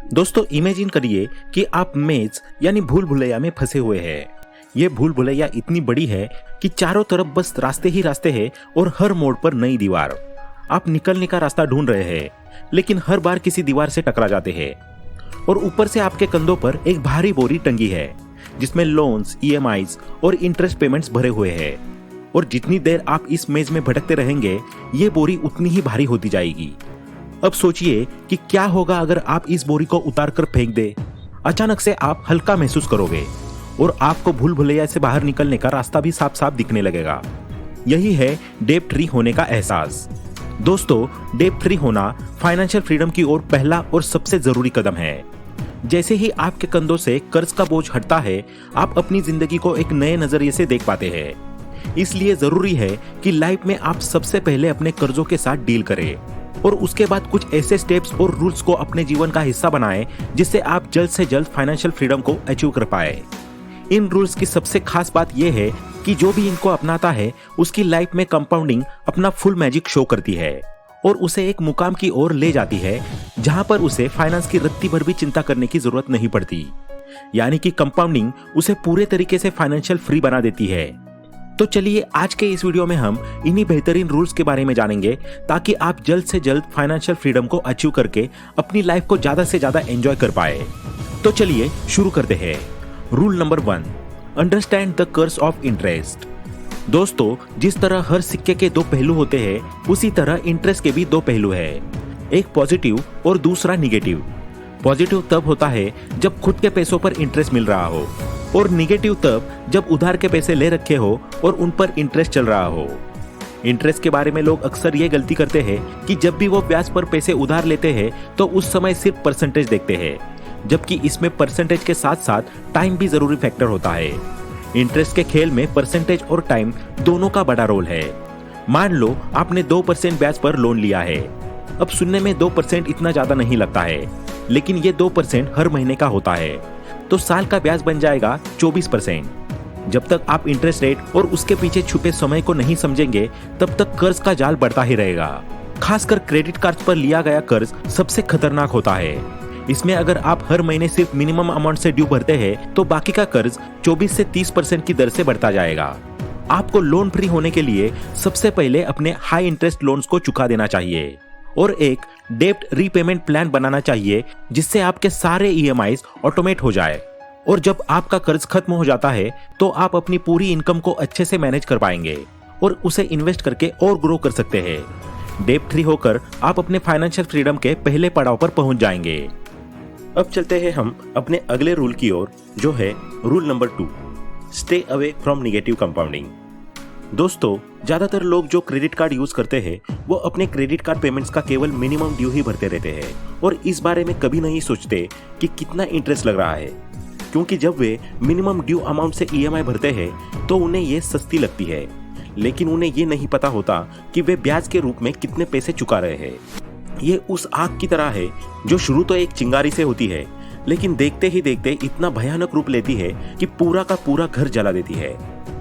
दोस्तों इमेजिन करिए कि आप मेज यानी भूल भुलैया में फंसे हुए हैं। ये भूल भुलैया इतनी बड़ी है कि चारों तरफ बस रास्ते ही रास्ते हैं और हर मोड़ पर नई दीवार। आप निकलने का रास्ता ढूंढ रहे हैं, लेकिन हर बार किसी दीवार से टकरा जाते हैं। और ऊपर से आपके कंधों पर एक भारी बोरी टंगी है जिसमें लोन्स, ईएमआईज और इंटरेस्ट पेमेंट्स भरे हुए हैं। और जितनी देर आप इस मेज में भटकते रहेंगे, ये बोरी उतनी ही भारी होती जाएगी। अब सोचिए कि क्या होगा अगर आप इस बोरी को उतार कर फेंक दे। अचानक से आप हल्का महसूस करोगे और आपको भूल भुलैया से बाहर निकलने का रास्ता भी साफ साफ दिखने लगेगा। यही है डेब्ट फ्री होने का एहसास। दोस्तों, डेब्ट फ्री होना फाइनेंशियल फ्रीडम की ओर पहला और सबसे जरूरी कदम है। जैसे ही आपके कंधों से कर्ज का बोझ हटता है, आप अपनी जिंदगी को एक नए नजरिए से देख पाते हैं। इसलिए जरूरी है कि लाइफ में आप सबसे पहले अपने कर्जों के साथ डील करें और उसके बाद कुछ ऐसे स्टेप्स और रूल्स को अपने जीवन का हिस्सा बनाएं जिससे आप जल्द से जल्द फाइनेंशियल फ्रीडम को अचीव कर पाए। इन रूल्स की सबसे खास बात यह है कि जो भी इनको अपनाता है उसकी लाइफ में कंपाउंडिंग अपना फुल मैजिक शो करती है और उसे एक मुकाम की ओर ले जाती है जहां पर उसे फाइनेंस की रत्ती भर भी चिंता करने की जरूरत नहीं पड़ती। यानी कि कंपाउंडिंग उसे पूरे तरीके से फाइनेंशियल फ्री बना देती है। तो चलिए आज के इस वीडियो में हम इन्हीं बेहतरीन रूल्स के बारे में जानेंगे ताकि आप जल्द से जल्द फाइनेंशियल फ्रीडम को अचीव करके अपनी लाइफ को ज्यादा से ज्यादा एंजॉय कर पाए। तो चलिए शुरू करते हैं। Rule number 1, understand the curse of interest. दोस्तों, जिस तरह हर सिक्के के दो पहलू होते हैं, उसी तरह इंटरेस्ट के भी दो पहलू है, एक पॉजिटिव और दूसरा निगेटिव। पॉजिटिव तब होता है जब खुद के पैसों पर इंटरेस्ट मिल रहा हो और निगेटिव तब जब उधार के पैसे ले रखे हो और उन पर इंटरेस्ट चल रहा हो। इंटरेस्ट के बारे में लोग अक्सर ये गलती करते हैं कि जब भी वो ब्याज पर पैसे उधार लेते हैं तो उस समय सिर्फ परसेंटेज देखते हैं, जबकि इसमें परसेंटेज के साथ साथ टाइम भी जरूरी फैक्टर होता है। इंटरेस्ट के खेल में परसेंटेज और टाइम दोनों का बड़ा रोल है। मान लो आपने 2% ब्याज पर लोन लिया है। अब सुनने में 2% इतना ज्यादा नहीं लगता है, लेकिन ये 2% हर महीने का होता है, तो साल का ब्याज बन जाएगा 24%। जब तक आप इंटरेस्ट रेट और उसके पीछे छुपे समय को नहीं समझेंगे, तब तक कर्ज का जाल बढ़ता ही रहेगा। खासकर क्रेडिट कार्ड पर लिया गया कर्ज सबसे खतरनाक होता है। इसमें अगर आप हर महीने सिर्फ मिनिमम अमाउंट से ड्यू भरते हैं तो बाकी का कर्ज 24 से 30% की दर से बढ़ता जाएगा। आपको लोन फ्री होने के लिए सबसे पहले अपने हाई इंटरेस्ट लोन्स को चुका देना चाहिए और एक डेब्ट रीपेमेंट प्लान बनाना चाहिए जिससे आपके सारे ईएमआईज ऑटोमेट हो जाए। और जब आपका कर्ज खत्म हो जाता है तो आप अपनी पूरी इनकम को अच्छे से मैनेज कर पाएंगे और उसे इन्वेस्ट करके और ग्रो कर सकते हैं। डेब्ट फ्री होकर आप अपने फाइनेंशियल फ्रीडम के पहले पड़ाव पर पहुंच जाएंगे। अब चलते हैं हम अपने अगले रूल की ओर, जो है rule number 2, stay away from negative compounding. दोस्तों, ज्यादातर लोग जो क्रेडिट कार्ड यूज करते हैं वो अपने क्रेडिट कार्ड पेमेंट्स का केवल मिनिमम ड्यू ही भरते रहते हैं और इस बारे में कभी नहीं सोचते कि कितना इंटरेस्ट लग रहा है, क्योंकि जब वे मिनिमम ड्यू अमाउंट से ईएमआई भरते हैं तो उन्हें ये सस्ती लगती है, लेकिन उन्हें ये नहीं पता होता कि वे ब्याज के रूप में कितने पैसे चुका रहे हैं। ये उस आग की तरह है जो शुरू तो एक चिंगारी से होती है, लेकिन देखते ही देखते इतना भयानक रूप लेती है कि पूरा का पूरा घर जला देती है।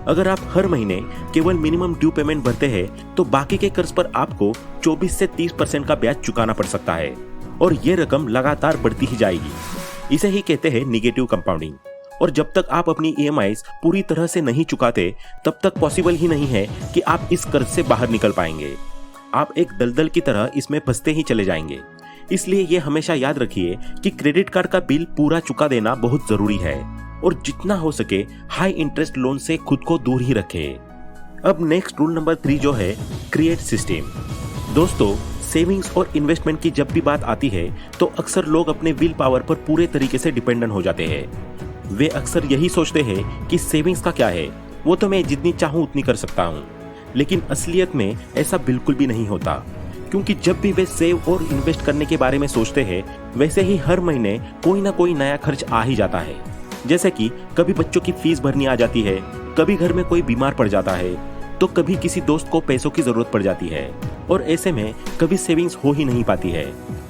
अगर आप हर महीने केवल मिनिमम ड्यू पेमेंट भरते हैं तो बाकी के कर्ज पर आपको 24 से 30% का ब्याज चुकाना पड़ सकता है और ये रकम लगातार बढ़ती ही जाएगी। इसे ही कहते हैं निगेटिव कंपाउंडिंग। और जब तक आप अपनी ईएमआईज पूरी तरह से नहीं चुकाते, तब तक पॉसिबल ही नहीं है कि आप इस कर्ज से बाहर निकल पाएंगे। आप एक दलदल की तरह इसमें फंसते ही चले जाएंगे। इसलिए ये हमेशा याद रखिए कि क्रेडिट कार्ड का बिल पूरा चुका देना बहुत जरूरी है और जितना हो सके हाई इंटरेस्ट लोन से खुद को दूर ही रखें। अब नेक्स्ट रूल नंबर 3 जो है क्रिएट सिस्टम। दोस्तों, सेविंग्स और इन्वेस्टमेंट की जब भी बात आती है तो अक्सर लोग अपने विल पावर पर पूरे तरीके से डिपेंडेंट हो जाते हैं। वे अक्सर यही सोचते हैं कि सेविंग्स का क्या है, वो तो मैं जितनी चाहूँ उतनी कर सकता हूँ, लेकिन असलियत में ऐसा बिल्कुल भी नहीं होता, क्योंकि जब भी वे सेव और इन्वेस्ट करने के बारे में सोचते हैं, वैसे ही हर महीने कोई ना कोई नया खर्च आ ही जाता है। जैसे कि कभी बच्चों की फीस भरनी आ जाती है, कभी घर में कोई बीमार पड़ जाता है, तो कभी किसी दोस्त को पैसों की जरूरत पड़ जाती है और ऐसे में कभी सेविंग्स हो ही नहीं पाती है।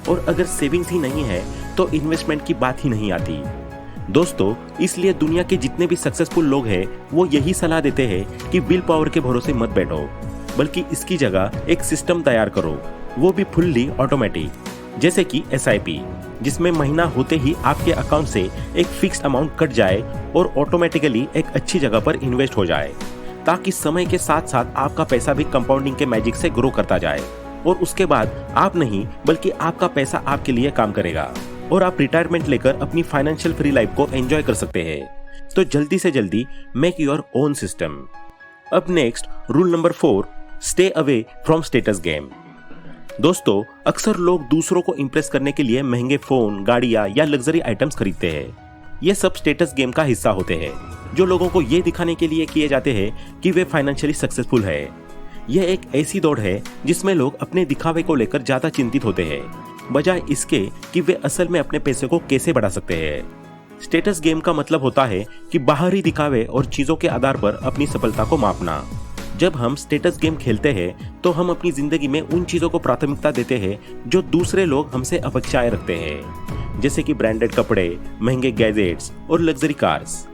और अगर सेविंग्स ही नहीं है तो इन्वेस्टमेंट की बात ही नहीं आती। दोस्तों, इसलिए दुनिया के जितने भी सक्सेसफुल लोग हैं वो यही सलाह देते हैं कि विल पावर के भरोसे मत बैठो, बल्कि इसकी जगह एक सिस्टम तैयार करो, वो भी फुल्ली ऑटोमेटिक, जैसे कि SIP जिसमें महीना होते ही आपके अकाउंट से एक फिक्स्ड अमाउंट कट जाए और ऑटोमेटिकली एक अच्छी जगह पर इन्वेस्ट हो जाए, ताकि समय के साथ साथ आपका पैसा भी कंपाउंडिंग के मैजिक से ग्रो करता जाए और उसके बाद आप नहीं बल्कि आपका पैसा आपके लिए काम करेगा और आप रिटायरमेंट लेकर अपनी फाइनेंशियल फ्री लाइफ को एंजॉय कर सकते हैं। तो जल्दी से जल्दी मेक योर ओन सिस्टम। अब next rule number 4, stay away from status game. दोस्तों, अक्सर लोग दूसरों को इंप्रेस करने के लिए महंगे फोन, गाड़ियां या लग्जरी आइटम्स खरीदते हैं। ये सब स्टेटस गेम का हिस्सा होते हैं, जो लोगों को ये दिखाने के लिए किए जाते हैं कि वे फाइनेंशियली सक्सेसफुल है। यह एक ऐसी दौड़ है जिसमें लोग अपने दिखावे को लेकर ज्यादा चिंतित होते हैं, बजाय इसके कि वे असल में अपने पैसे को कैसे बढ़ा सकते हैं। स्टेटस गेम का मतलब होता है कि बाहरी दिखावे और चीजों के आधार पर अपनी सफलता को मापना। जब हम स्टेटस गेम खेलते हैं तो हम अपनी जिंदगी में उन चीजों को प्राथमिकता देते हैं जो दूसरे लोग हमसे अपेक्षाएं रखते हैं, जैसे कि ब्रांडेड कपड़े, महंगे गैजेट्स और लग्जरी कार्स।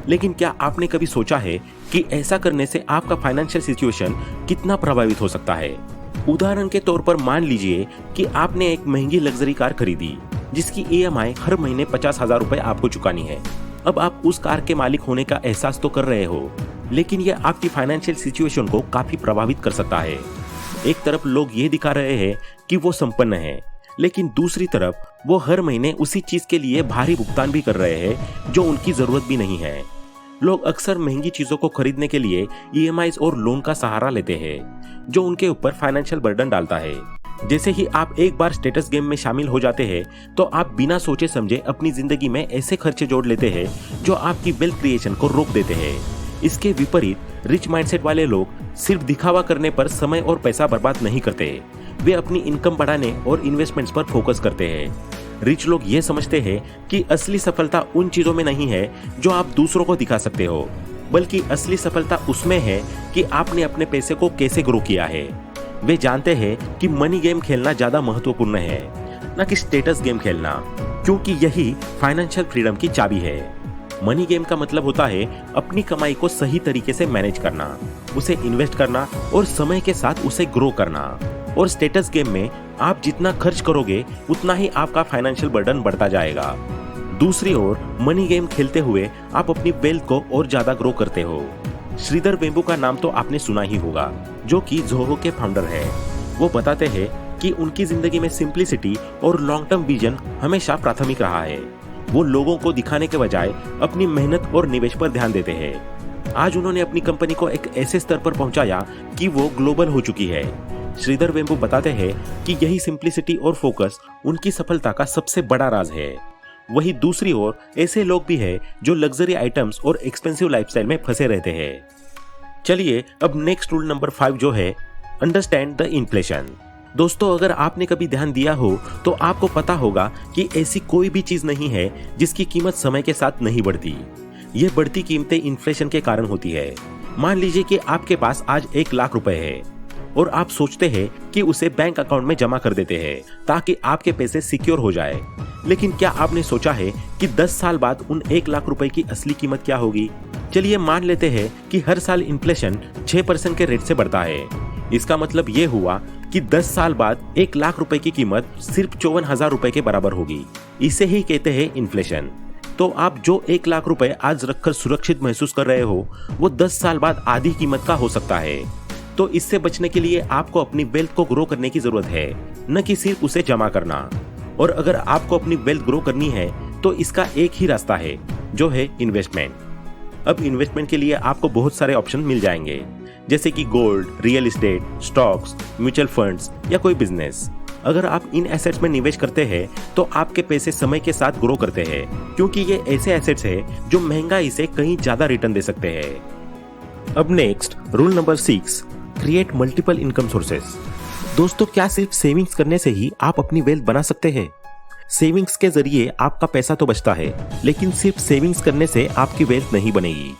लेकिन क्या आपने कभी सोचा है कि ऐसा करने से आपका फाइनेंशियल सिचुएशन कितना प्रभावित हो सकता है? उदाहरण के तौर पर मान लीजिए कि आपने एक महंगी लग्जरी कार खरीदी जिसकी EMI हर महीने 50,000 रुपए आपको चुकानी है। अब आप उस कार के मालिक होने का एहसास तो कर रहे हो, लेकिन यह आपकी फाइनेंशियल सिचुएशन को काफी प्रभावित कर सकता है। एक तरफ लोग ये दिखा रहे हैं कि वो संपन्न है, लेकिन दूसरी तरफ वो हर महीने उसी चीज के लिए भारी भुगतान भी कर रहे हैं जो उनकी जरूरत भी नहीं है। लोग अक्सर महंगी चीजों को खरीदने के लिए EMIs और लोन का सहारा लेते हैं, जो उनके ऊपर फाइनेंशियल बर्डन डालता है। जैसे ही आप एक बार स्टेटस गेम में शामिल हो जाते हैं तो आप बिना सोचे समझे अपनी जिंदगी में ऐसे खर्चे जोड़ लेते हैं जो आपकी वेल्थ क्रिएशन को रोक देते हैं। इसके विपरीत रिच माइंडसेट वाले लोग सिर्फ दिखावा करने पर समय और पैसा बर्बाद नहीं करते, वे अपनी इनकम बढ़ाने और इन्वेस्टमेंट्स पर फोकस करते हैं। रिच लोग ये समझते हैं कि असली सफलता उन चीजों में नहीं है जो आप दूसरों को दिखा सकते हो, बल्कि असली सफलता उसमें है कि आपने अपने पैसे को कैसे ग्रो किया है। वे जानते हैं कि मनी गेम खेलना ज्यादा महत्वपूर्ण है, न कि स्टेटस गेम खेलना, क्योंकि यही फाइनेंशियल फ्रीडम की चाबी है। मनी गेम का मतलब होता है अपनी कमाई को सही तरीके से मैनेज करना, उसे इन्वेस्ट करना और समय के साथ उसे ग्रो करना। और स्टेटस गेम में आप जितना खर्च करोगे उतना ही आपका फाइनेंशियल बर्डन बढ़ता जाएगा। दूसरी ओर मनी गेम खेलते हुए आप अपनी वेल्थ को और ज्यादा ग्रो करते हो। श्रीधर वेम्बू का नाम तो आपने सुना ही होगा, जो कि ज़ोहो के फाउंडर है। वो बताते हैं कि उनकी जिंदगी में सिंप्लिसिटी और लॉन्ग टर्म विजन हमेशा प्राथमिक रहा है। वो लोगों को दिखाने के बजाय अपनी मेहनत और निवेश पर ध्यान देते हैं। आज उन्होंने अपनी कंपनी को एक ऐसे स्तर पर पहुंचाया कि वो ग्लोबल हो चुकी है। श्रीधर वेम्बू बताते हैं कि यही सिंप्लिसिटी और फोकस उनकी सफलता का सबसे बड़ा राज है। वहीं दूसरी ओर ऐसे लोग भी हैं जो लग्जरी आइटम्स और एक्सपेंसिव लाइफस्टाइल में फंसे रहते हैं। चलिए अब नेक्स्ट रूल नंबर 5 जो है, अंडरस्टैंड द इन्फ्लेशन। दोस्तों, अगर आपने कभी ध्यान दिया हो तो आपको पता होगा कि ऐसी कोई भी चीज नहीं है जिसकी कीमत समय के साथ नहीं बढ़ती। ये बढ़ती कीमतें इन्फ्लेशन के कारण होती है। मान लीजिए कि आपके पास आज 1 लाख रुपए है और आप सोचते हैं कि उसे बैंक अकाउंट में जमा कर देते हैं ताकि आपके पैसे सिक्योर हो जाए। लेकिन क्या आपने सोचा है कि 10 साल बाद उन 1 लाख रुपए की असली कीमत क्या होगी? चलिए मान लेते हैं कि हर साल इन्फ्लेशन 6% के रेट से बढ़ता है। इसका मतलब ये हुआ कि 10 साल बाद 1 लाख रुपए की कीमत सिर्फ 54,000 रुपए के बराबर होगी। इसे ही कहते हैं इन्फ्लेशन। तो आप जो 1 लाख रुपए आज रखकर सुरक्षित महसूस कर रहे हो, वो 10 साल बाद आधी कीमत का हो सकता है। तो इससे बचने के लिए आपको अपनी वेल्थ को ग्रो करने की जरूरत है, न कि सिर्फ उसे जमा करना। और अगर आपको अपनी वेल्थ ग्रो करनी है तो इसका एक ही रास्ता है, जो है इन्वेस्टमेंट। अब इन्वेस्टमेंट के लिए आपको बहुत सारे ऑप्शन मिल जाएंगे, जैसे कि gold, real estate, stocks, mutual funds या कोई बिजनेस। अगर आप इन एसेट्स में निवेश करते हैं तो आपके पैसे समय के साथ ग्रो करते हैं, क्योंकि ये ऐसे एसेट्स हैं जो महंगाई से कहीं ज्यादा रिटर्न दे सकते हैं। अब next rule number 6, create multiple income sources. दोस्तों, क्या सिर्फ सेविंग्स करने से ही आप अपनी वेल्थ बना सकते हैं? सेविंग्स के जरिए आपका पैसा तो बचता है, लेकिन सिर्फ सेविंग्स करने से आपकी वेल्थ नहीं बनेगी।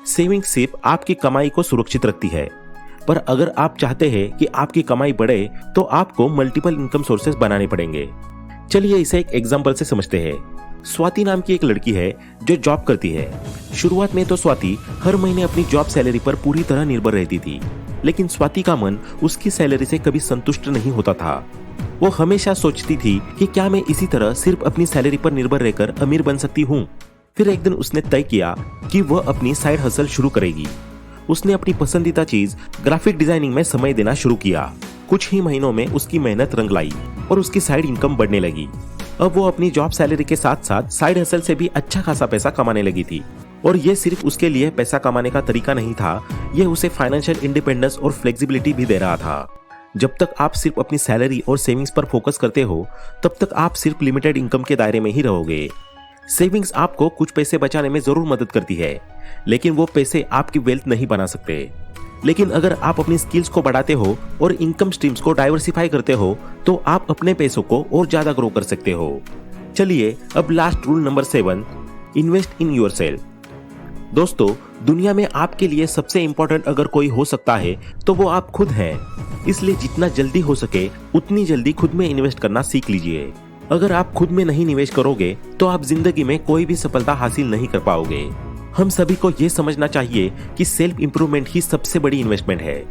सेविंग्स सिर्फ आपकी कमाई को सुरक्षित रखती है, पर अगर आप चाहते हैं कि आपकी कमाई बढ़े तो आपको मल्टीपल इनकम सोर्सेस बनाने पड़ेंगे। चलिए इसे एक एग्जांपल से समझते हैं। स्वाति नाम की एक लड़की है जो जॉब करती है। शुरुआत में तो स्वाति हर महीने अपनी जॉब सैलरी पर पूरी तरह निर्भर रहती थी, लेकिन स्वाति का मन उसकी सैलरी से कभी संतुष्ट नहीं होता था। वो हमेशा सोचती थी कि क्या मैं इसी तरह सिर्फ अपनी सैलरी पर निर्भर रहकर अमीर बन सकती हूँ। फिर एक दिन उसने तय किया कि वह अपनी साइड हसल शुरू करेगी। उसने अपनी पसंदीदा चीज ग्राफिक डिजाइनिंग में समय देना शुरू किया। कुछ ही महीनों में उसकी मेहनत रंग लाई और उसकी साइड इनकम बढ़ने लगी। अब वो अपनी जॉब सैलरी के साथ साथ साइड हसल से भी अच्छा खासा पैसा कमाने लगी थी। और ये सिर्फ उसके लिए पैसा कमाने का तरीका नहीं था, ये उसे फाइनेंशियल इंडिपेंडेंस और फ्लेक्सिबिलिटी भी दे रहा था। जब तक आप सिर्फ अपनी सैलरी और सेविंग्स पर फोकस करते हो, तब तक आप सिर्फ लिमिटेड इनकम के दायरे में ही रहोगे। सेविंग्स आपको कुछ पैसे बचाने में जरूर मदद करती है, लेकिन वो पैसे आपकी वेल्थ नहीं बना सकते। लेकिन अगर आप अपनी स्किल्स को बढ़ाते हो और इनकम स्ट्रीम्स को डाइवर्सिफाई करते हो, तो आप अपने पैसों को और ज्यादा ग्रो कर सकते हो। चलिए अब last rule number 7, invest in yourself. दोस्तों, दुनिया में आपके लिए सबसे इंपॉर्टेंट अगर कोई हो सकता है तो वो आप खुद हैं। इसलिए जितना जल्दी हो सके उतनी जल्दी खुद में इन्वेस्ट करना सीख लीजिए। अगर आप खुद में नहीं निवेश करोगे तो आप जिंदगी में कोई भी सफलता हासिल नहीं कर पाओगे। हम सभी को ये समझना चाहिए कि सेल्फ इंप्रूवमेंट ही सबसे बड़ी इन्वेस्टमेंट है।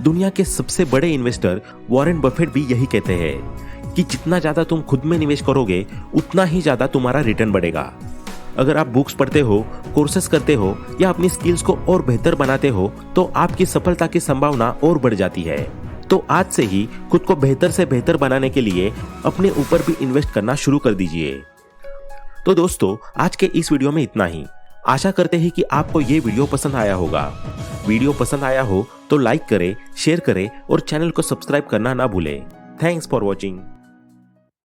दुनिया के सबसे बड़े इन्वेस्टर वॉरेन बफेट भी यही कहते हैं कि जितना ज्यादा तुम खुद में निवेश करोगे उतना ही ज्यादा तुम्हारा रिटर्न बढ़ेगा। अगर आप बुक्स पढ़ते हो, कोर्सेस करते हो या अपनी स्किल्स को और बेहतर बनाते हो तो आपकी सफलता की संभावना और बढ़ जाती है। तो आज से ही खुद को बेहतर से बेहतर बनाने के लिए अपने ऊपर भी इन्वेस्ट करना शुरू कर दीजिए। तो दोस्तों, आज के इस वीडियो में इतना ही। आशा करते हैं कि आपको ये वीडियो पसंद आया होगा। वीडियो पसंद आया हो तो लाइक करें, शेयर करें और चैनल को सब्सक्राइब करना ना भूलें। Thanks for watching.